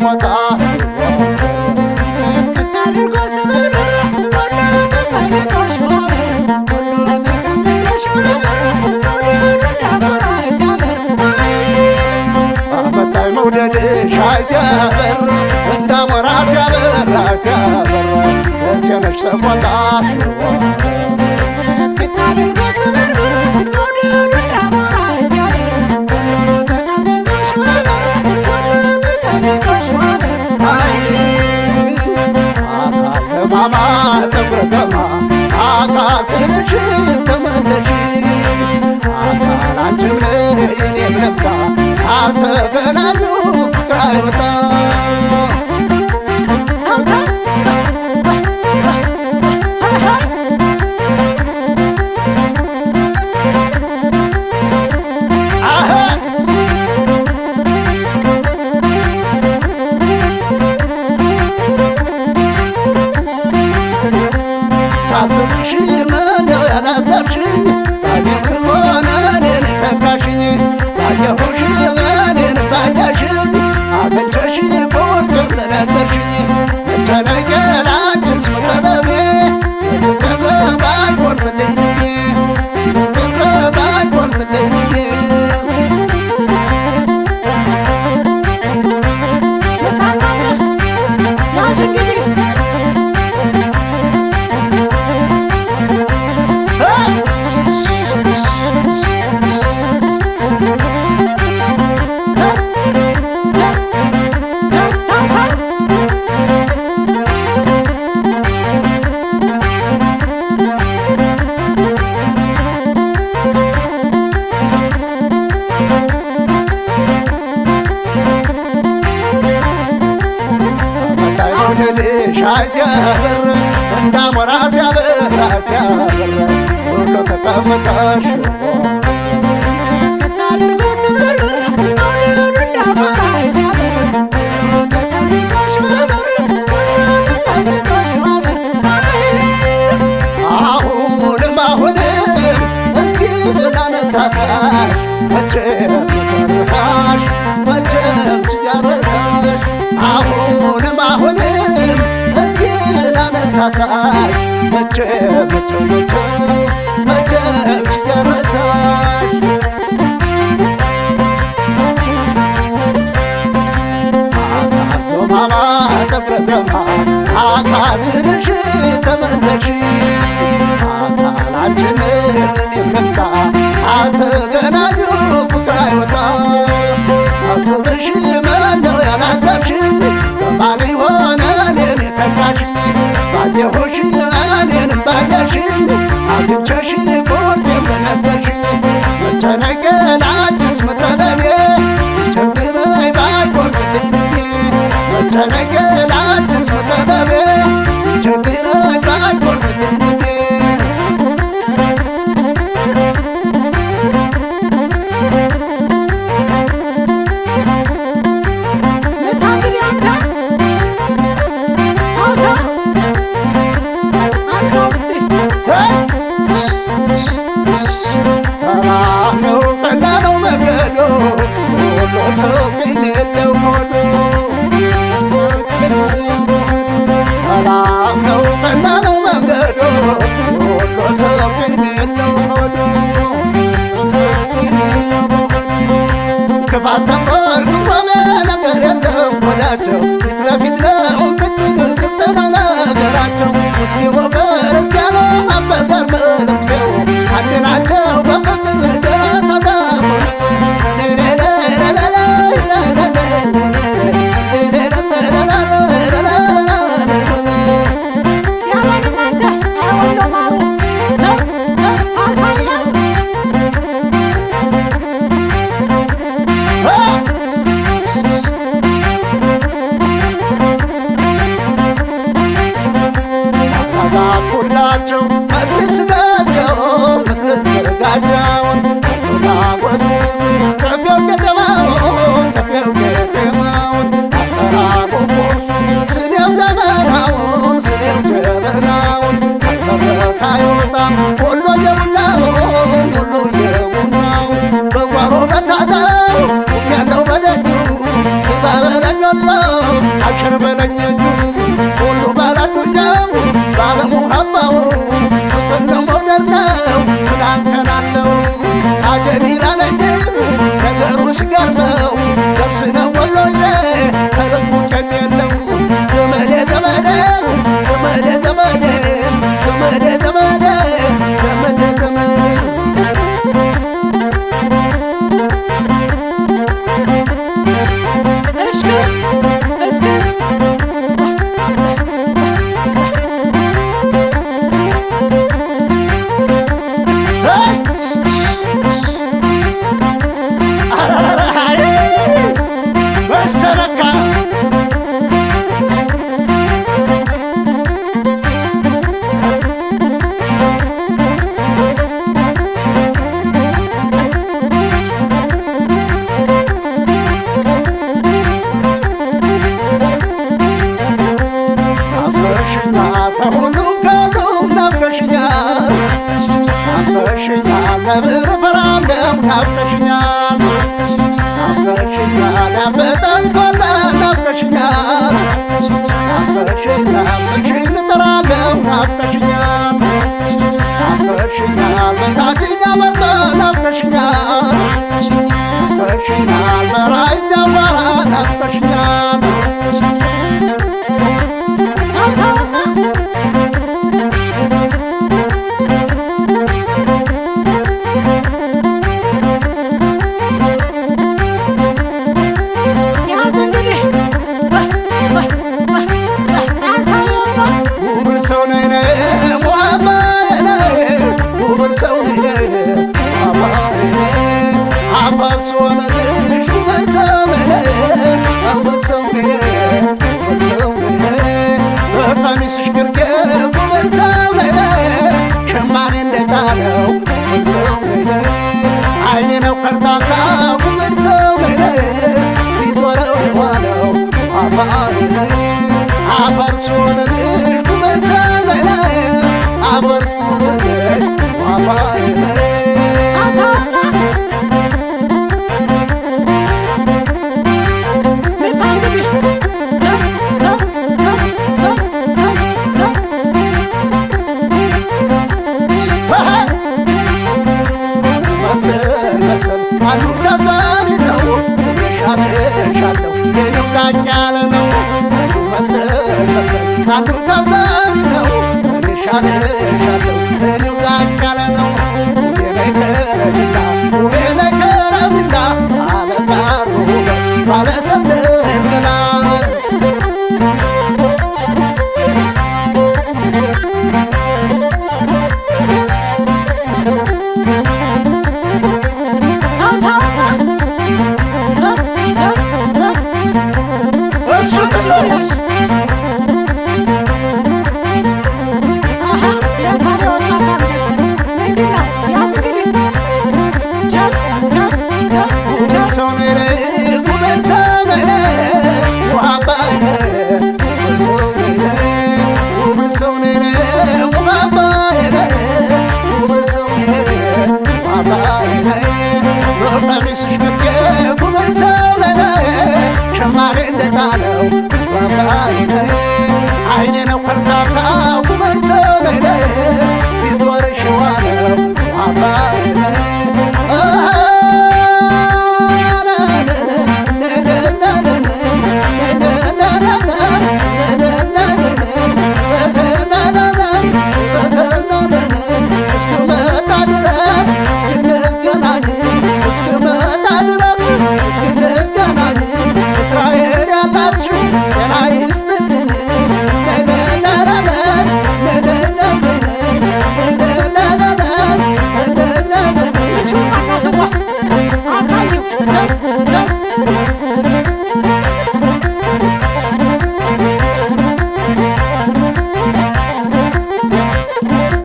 ሰቆጣ አመጣኝ መውደድሽ ሲያበር እንዳሞራ ሲያበራ ሲያበራ ደሴነሽ ሰቆጣ ማማ ተጉረገማ አካል ስልሽ ተመለሽ አካል አንቺም እኔም ልምጣ አልተገናኙ ፍቅር አይወጣ ሳስብሽ ምነው ያላሰብሽኝ ባየሁሽ ሆነ እኔን ተካሽኝ ባየሁሽ እኔን ባያሽኝ አግኝተሽ ቁርጡን ለነገርሽኝ መጨነቄ ላንቺስ መጠበቤ የፍቅር ባይቆርጥልኝ ልቤ የፍቅር ባይቆርጥልኝ ልቤ ሻይ ሲያበር እንዳሞራ ሲያበራ ሲያበራ ሁሉ ተቀመጠሽ አሁንም አሁንም እስኪ ብላነሳሳሽ መቼም ጨረሳሽ መቼም ጨረሳሽ አሁንም አሁንም እስኪ ላነሳሳሽ መቼም መቼም መቼም መቼም ጨረሳሽ አካል ዞማማ ተጉረገማ አካል ስልሽ ተመለሽ አካል አንቺን እኔም ልምጣ አልተገናኙ ፍቅር አይወጣ ሳስብሽ ምነው ያላሰብሽኝ በማን ሆነ እኔን ተካሽኝ ባየሁሽ እኔንም ባያሽኝ አግኝቼሽ ቁርጤን በነገርሽኝ መጨነቄ ላንቺስ መጠለቤ ቢቸግረኝ ባይቆርጥልኝ ልቤ መጨነቄ ላንቺስ መጠለቤ ቢቸግረኝ ባይቆርጥልኝ ልቤ ሰላም ነው ቀና ነው መንገዱ ሁሉ ሰው ግን የለው ሆዱ ሰላም ነው ቀና ነው መንገዱ ሁሉ ሰው ግን የለው ሆዱ ክፋት ተንኮል ጉቦሜ ነገር የለም ሆዳቸው ፊት ለፊት ነው ቅጥል ግልጥ ነው ነገራቸው ሙስሊሙ ክርስቲያኑ አበጋር መለክሴው አንድ ናቸው በፍቅር ደረሰ ሁላቸው መግለጽ ጋቸው መግለጽ ዘጋጃውን አንዱና ወጥብ ከፊው ከተማውን ከፊው ከተማውን አጠራቁ ቁርሱ ስኔው ጀበናውን ስኔው ጀበናውን አልበረካ አይወጣም ሁሉ የቡናውን ሁሉ የቡናውን በጓሮ በታታው ያለው በደጁ ባበለኞለው ነብር እፈራለሁ ናፍቀሽኛል ናፍቀሽኛል ያበጠኝ ፈላ ናፍቀሽኛል ናፍቀሽኛል ስምሽን እጠራለሁ ናፍቀሽኛል ናፍቀሽኛል በታችኛ መርጠ ናፍቀሽኛል ናፍቀሽኛል በራይኛ ጓራ ናፍቀሽኛል በቀሚስሽ ግርጌ ጉብል ሰው ነይነ ሸማኔ እንደጣለው ጉብል ሰው ነይነ አይኔ ነው ከርታታ ጉብል ሰው ነይነ ሊዞረው የዋለው አባይነ አፈርሶንልሽ ጉብል ሰው ነይነ አፈርሶንልሽ አባይነ አንዱ ታታሪ ነው ሻለሻለው የነው ዛቅ ያለ ነው አንዱ መሰል አንዱ ታታሪ ነው ሻለሻለው የነው ዛቅ ያለ ነው ውቤነይ ከረምና ውቤነይ ከረምና ባለጋር ውበት ባለሰንደል ገላ ሰው ነይነ ጉብል ሰው ነይነ ውሃባይነ ጉብል ሰው ነይነ ውሃባይነ ጉብል ሰው ነይነ ውሃባይነ በቀሚስሽ ግርጌ ጉብል ሰው ነይነ ሸማኔ እንደጣለው ውሃባይነ አይኔ ነው ከርታታ